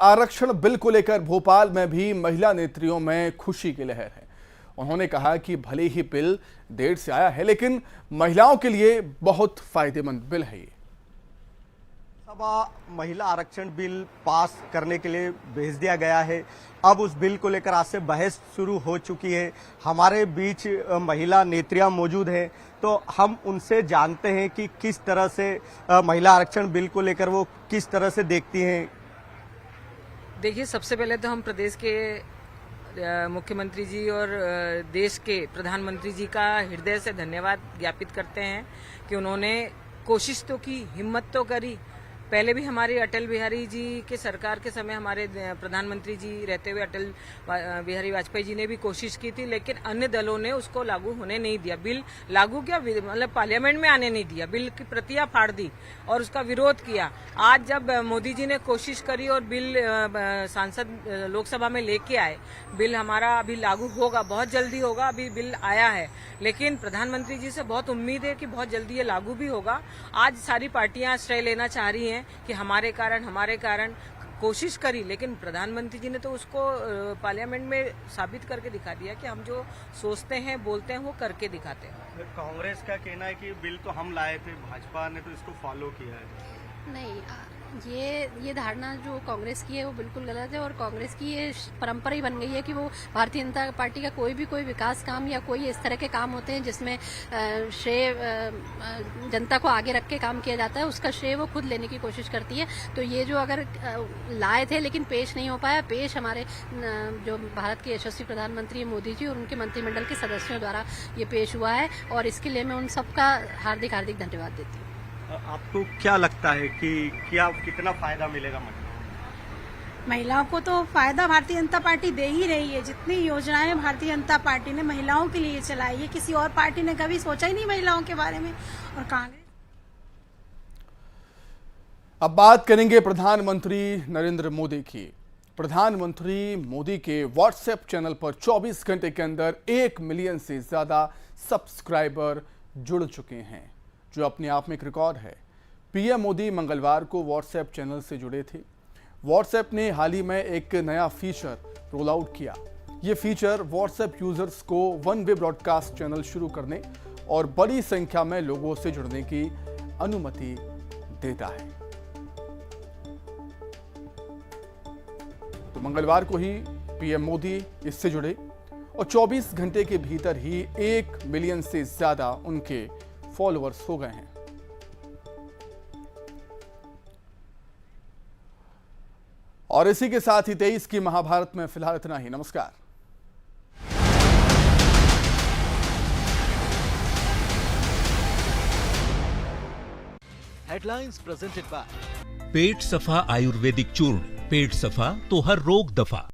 आरक्षण बिल को लेकर भोपाल में भी महिला नेत्रियों में खुशी की लहर है। उन्होंने कहा कि भले ही बिल देर से आया है, लेकिन महिलाओं के लिए बहुत फायदेमंद बिल है। ये सभा महिला आरक्षण बिल पास करने के लिए भेज दिया गया है। अब उस बिल को लेकर आज से बहस शुरू हो चुकी है। हमारे बीच महिला नेत्रियां मौजूद हैं, तो हम उनसे जानते हैं कि किस तरह से महिला आरक्षण बिल को लेकर वो किस तरह से देखती हैं। देखिए, सबसे पहले तो हम प्रदेश के मुख्यमंत्री जी और देश के प्रधानमंत्री जी का हृदय से धन्यवाद ज्ञापित करते हैं कि उन्होंने कोशिश तो की, हिम्मत तो करी। पहले भी हमारे अटल बिहारी जी के सरकार के समय हमारे प्रधानमंत्री जी रहते हुए अटल बिहारी वाजपेयी जी ने भी कोशिश की थी, लेकिन अन्य दलों ने उसको लागू होने नहीं दिया। बिल लागू क्या, मतलब पार्लियामेंट में आने नहीं दिया, बिल की प्रतियां फाड़ दी और उसका विरोध किया। आज जब मोदी जी ने कोशिश करी और बिल सांसद लोकसभा में लेके आए, बिल हमारा अभी लागू होगा, बहुत जल्दी होगा। अभी बिल आया है, लेकिन प्रधानमंत्री जी से बहुत उम्मीद है कि बहुत जल्दी ये लागू भी होगा। आज सारी पार्टियां श्रेय लेना चाह रही हैं कि हमारे कारण कोशिश करी, लेकिन प्रधानमंत्री जी ने तो उसको पार्लियामेंट में साबित करके दिखा दिया कि हम जो सोचते हैं, बोलते हैं, वो करके दिखाते हैं। कांग्रेस का कहना है कि बिल तो हम लाए थे, भाजपा ने तो इसको फॉलो किया है। नहीं, ये धारणा जो कांग्रेस की है वो बिल्कुल गलत है। और कांग्रेस की ये परंपरा ही बन गई है कि वो भारतीय जनता पार्टी का कोई विकास काम या कोई इस तरह के काम होते हैं जिसमें श्रेय जनता को आगे रख के काम किया जाता है, उसका श्रेय वो खुद लेने की कोशिश करती है। तो ये जो अगर लाए थे लेकिन पेश नहीं हो पाया, पेश हमारे जो भारत के यशस्वी प्रधानमंत्री मोदी जी और उनके मंत्रिमंडल के सदस्यों द्वारा ये पेश हुआ है, और इसके लिए मैं उन सबका हार्दिक धन्यवाद देती हूँ। आपको क्या लगता है कि क्या कितना फायदा मिलेगा महिलाओं को? तो फायदा भारतीय जनता पार्टी दे ही रही है। जितनी योजनाएं भारतीय जनता पार्टी ने महिलाओं के लिए चलाई है, किसी और पार्टी ने कभी सोचा ही नहीं महिलाओं के बारे में। और कांग्रेस। अब बात करेंगे प्रधानमंत्री नरेंद्र मोदी की। प्रधानमंत्री मोदी के व्हाट्सएप चैनल पर 24 घंटे के अंदर 1 मिलियन से ज्यादा सब्सक्राइबर जुड़ चुके हैं, जो अपने आप में एक रिकॉर्ड है। पीएम मोदी मंगलवार को व्हाट्सएप चैनल से जुड़े थे। व्हाट्सएप ने हाल ही में एक नया फीचर रोल आउट किया। ये फीचर व्हाट्सएप यूजर्स को वन वे ब्रॉडकास्ट चैनल शुरू करने और बड़ी संख्या में लोगों से जुड़ने की अनुमति देता है। तो मंगलवार को ही पीएम मोदी इससे जुड़े और 24 घंटे के भीतर ही 1 मिलियन से ज्यादा उनके फॉलोअर्स हो गए हैं। और इसी के साथ ही 23 की महाभारत में फिलहाल इतना ही। नमस्कार। हेडलाइंस प्रेजेंटेड बाय पेट सफा आयुर्वेदिक चूर्ण। पेट सफा तो हर रोग दफा।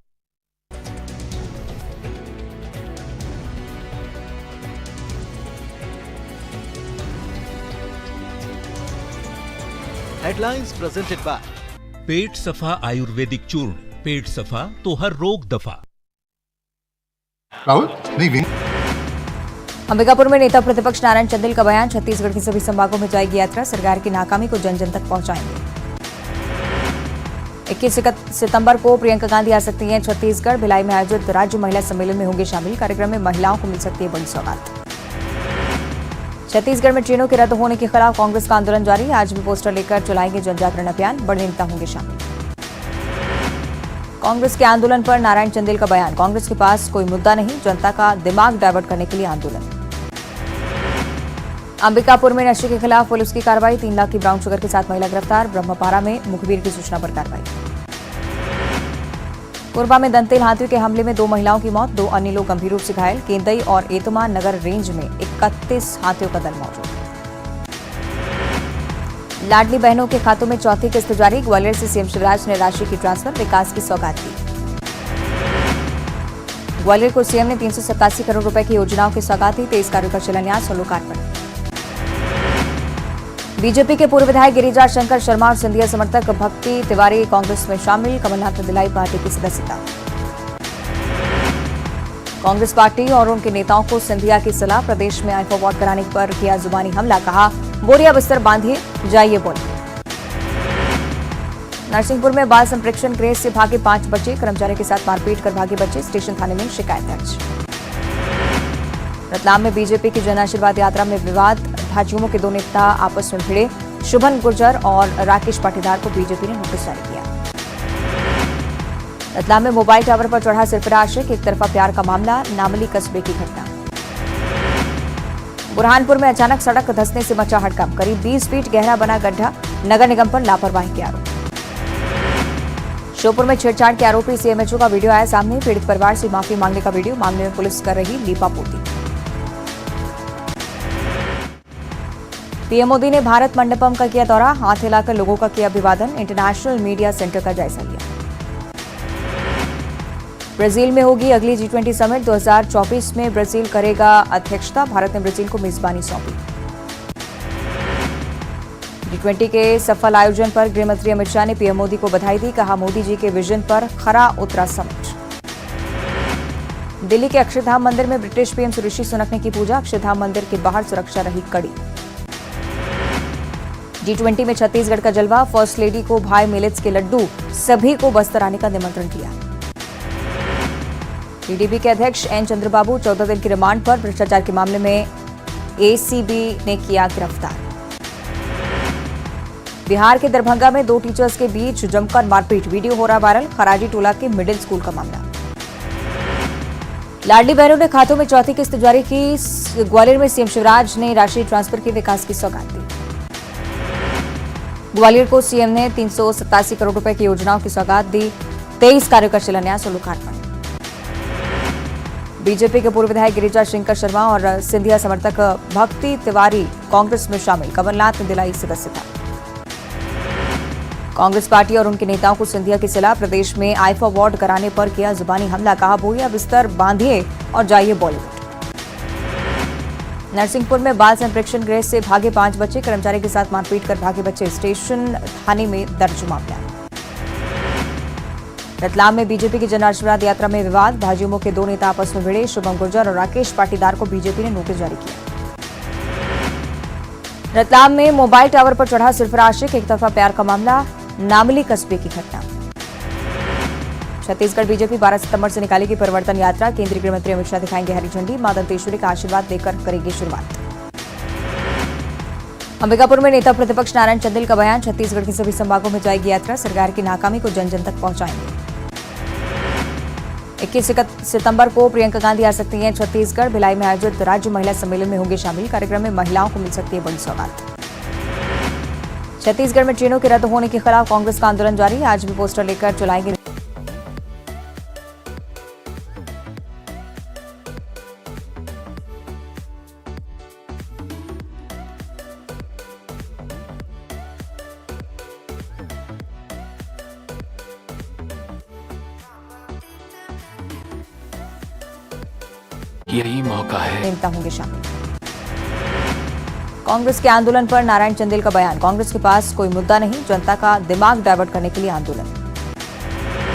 हेडलाइंस प्रेजेंटेड बाय पेट सफा आयुर्वेदिक चूर्ण। पेट सफा तो हर रोग दफा। राहुल नहीं। अंबिकापुर में नेता प्रतिपक्ष नारायण चंदेल का बयान। छत्तीसगढ़ के सभी संभागों में जाएगी यात्रा, सरकार की नाकामी को जन जन तक पहुंचाएंगे। 21 सितंबर को प्रियंका गांधी आ सकती हैं छत्तीसगढ़। भिलाई में आयोजित राज्य महिला सम्मेलन में होंगे शामिल। कार्यक्रम में महिलाओं को मिल सकती है बड़ी सौगात। छत्तीसगढ़ में ट्रेनों के रद्द होने के खिलाफ कांग्रेस का आंदोलन जारी। आज भी पोस्टर लेकर चलाएंगे जन जागरण अभियान। बड़े नेता होंगे शामिल। कांग्रेस के आंदोलन पर नारायण चंदेल का बयान। कांग्रेस के पास कोई मुद्दा नहीं, जनता का दिमाग डाइवर्ट करने के लिए आंदोलन। अंबिकापुर में नशे के खिलाफ पुलिस की कार्रवाई। 3 लाख की ब्राउन शुगर के साथ महिला गिरफ्तार। ब्रह्मपारा में मुखबिर की सूचना पर कार्रवाई। कोरबा में दंतेल हाथियों के हमले में 2 महिलाओं की मौत, 2 अन्य लोग गंभीर रूप से घायल। केंदई और एतमा नगर रेंज में 31 हाथियों का दल मौजूद। लाडली बहनों के खातों में चौथी किस्त जारी। ग्वालियर से सीएम शिवराज ने राशि की ट्रांसफर, विकास की सौगात दी। ग्वालियर को सीएम ने 387 करोड़ रुपए की योजनाओं की सौगात दी। 23 कार्यों का शिलान्यास और लोकार्पण। बीजेपी के पूर्व विधायक गिरिराज शंकर शर्मा और सिंधिया समर्थक भक्ति तिवारी कांग्रेस में शामिल। कमलनाथ ने दिलाई पार्टी की सदस्यता। कांग्रेस पार्टी और उनके नेताओं को सिंधिया की सलाह। प्रदेश में आई फॉरवर्ड कराने पर किया जुबानी हमला। कहा बोरिया बिस्तर बांधिए, जाइए बोले। नरसिंहपुर में बाल संप्रेक्षण गृह से भागे 5 बच्चे, कर्मचारी के साथ मारपीट कर भागे बच्चे, स्टेशन थाने में शिकायत दर्ज। रतलाम में बीजेपी की जन आशीर्वाद यात्रा में विवाद, भाजयुमो के 2 नेता आपस में भिड़े, शुभन गुर्जर और राकेश पाटीदार को बीजेपी ने नोटिस जारी किया। रतलाम में मोबाइल टावर पर चढ़ा सरफराज, एक तरफा प्यार का मामला, नामली कस्बे की घटना। बुरहानपुर में अचानक सड़क धंसने से मचा हड़कंप, करीब 20 फीट गहरा बना गड्ढा, नगर निगम पर लापरवाही के आरोप। श्योपुर में छेड़छाड़ के आरोपी सीएमएचओ का वीडियो आया सामने, पीड़ित परिवार से माफी मांगने का वीडियो, मामले में पुलिस कर रही लीपापोती। पीएम मोदी ने भारत मंडपम का किया दौरा, हाथ हिलाकर लोगों का किया अभिवादन, इंटरनेशनल मीडिया सेंटर का जायजा लिया। ब्राजील में होगी अगली G20 समिट, 2024 में ब्राजील करेगा अध्यक्षता, भारत ने ब्राजील को मेजबानी सौंपी। G20 के सफल आयोजन पर गृहमंत्री अमित शाह ने पीएम मोदी को बधाई दी, कहा मोदी जी के विजन पर खरा उतरा समिट। दिल्ली के अक्षरधाम मंदिर में ब्रिटिश पीएम ऋषि सुनक ने की पूजा, अक्षरधाम मंदिर के बाहर सुरक्षा रही कड़ी। G20 में छत्तीसगढ़ का जलवा, फर्स्ट लेडी को भाई मिलेट्स के लड्डू, सभी को बस्तर आने का निमंत्रण दिया। टीडीपी के अध्यक्ष एन चंद्रबाबू 14 दिन की रिमांड पर, भ्रष्टाचार के मामले में एसीबी ने किया गिरफ्तार। बिहार के दरभंगा में 2 टीचर्स के बीच जमकर मारपीट, वीडियो हो रहा वायरल, खराजी टोला के मिडिल स्कूल का मामला। लाडली बहनों ने खातों में चौथी किस्त जारी की, ग्वालियर में सीएम शिवराज ने राशि ट्रांसफर की विकास की सौगात दी। ग्वालियर को सीएम ने 387 करोड़ रुपए की योजनाओं की सौगात दी, 23 कार्यों का शिलान्यास और लोकार्पण। बीजेपी के पूर्व विधायक गिरिजा शंकर शर्मा और सिंधिया समर्थक भक्ति तिवारी कांग्रेस में शामिल, कमलनाथ ने दिलाई सदस्यता। कांग्रेस पार्टी और उनके नेताओं को सिंधिया की सलाह, प्रदेश में आईफा अवार्ड कराने पर किया जुबानी हमला, कहा बोरिया बिस्तर बांधिए और जाइए बॉलीवुड। नरसिंहपुर में बाल संप्रेक्षण गृह से भागे 5 बच्चे, कर्मचारी के साथ मारपीट कर भागे बच्चे, स्टेशन थाने में दर्ज मामला। रतलाम में बीजेपी की जन आशीर्वाद यात्रा में विवाद, भाजयुमो के 2 नेता आपस में भिड़े, शुभम गुर्जर और राकेश पाटीदार को बीजेपी ने नोटिस जारी किया। रतलाम में मोबाइल टावर पर चढ़ा सरफराज, एक तरफा प्यार का मामला, नामली कस्बे की घटना। छत्तीसगढ़ बीजेपी 12 सितंबर से निकालेगी परिवर्तन यात्रा, केंद्रीय गृह मंत्री अमित शाह दिखाएंगे हरी झंडी, मां दंतेश्वरी का आशीर्वाद देकर करेगी शुरुआत। अंबिकापुर में नेता प्रतिपक्ष नारायण चंदेल का बयान, छत्तीसगढ़ के सभी संभागों में जाएगी यात्रा, सरकार की नाकामी को जन जन तक पहुंचाएंगे। 21 सितंबर को प्रियंका गांधी आ सकती हैं छत्तीसगढ़, भिलाई में आयोजित राज्य महिला सम्मेलन में होंगे शामिल, कार्यक्रम में महिलाओं को मिल सकती है बड़ी सौगात। छत्तीसगढ़ में ट्रेनों के रद्द होने के खिलाफ कांग्रेस का आंदोलन जारी, आज भी पोस्टर लेकर चलाएंगे। यही मौका है, नेता होंगे शामिल। कांग्रेस के आंदोलन पर नारायण चंदेल का बयान, कांग्रेस के पास कोई मुद्दा नहीं, जनता का दिमाग डाइवर्ट करने के लिए आंदोलन।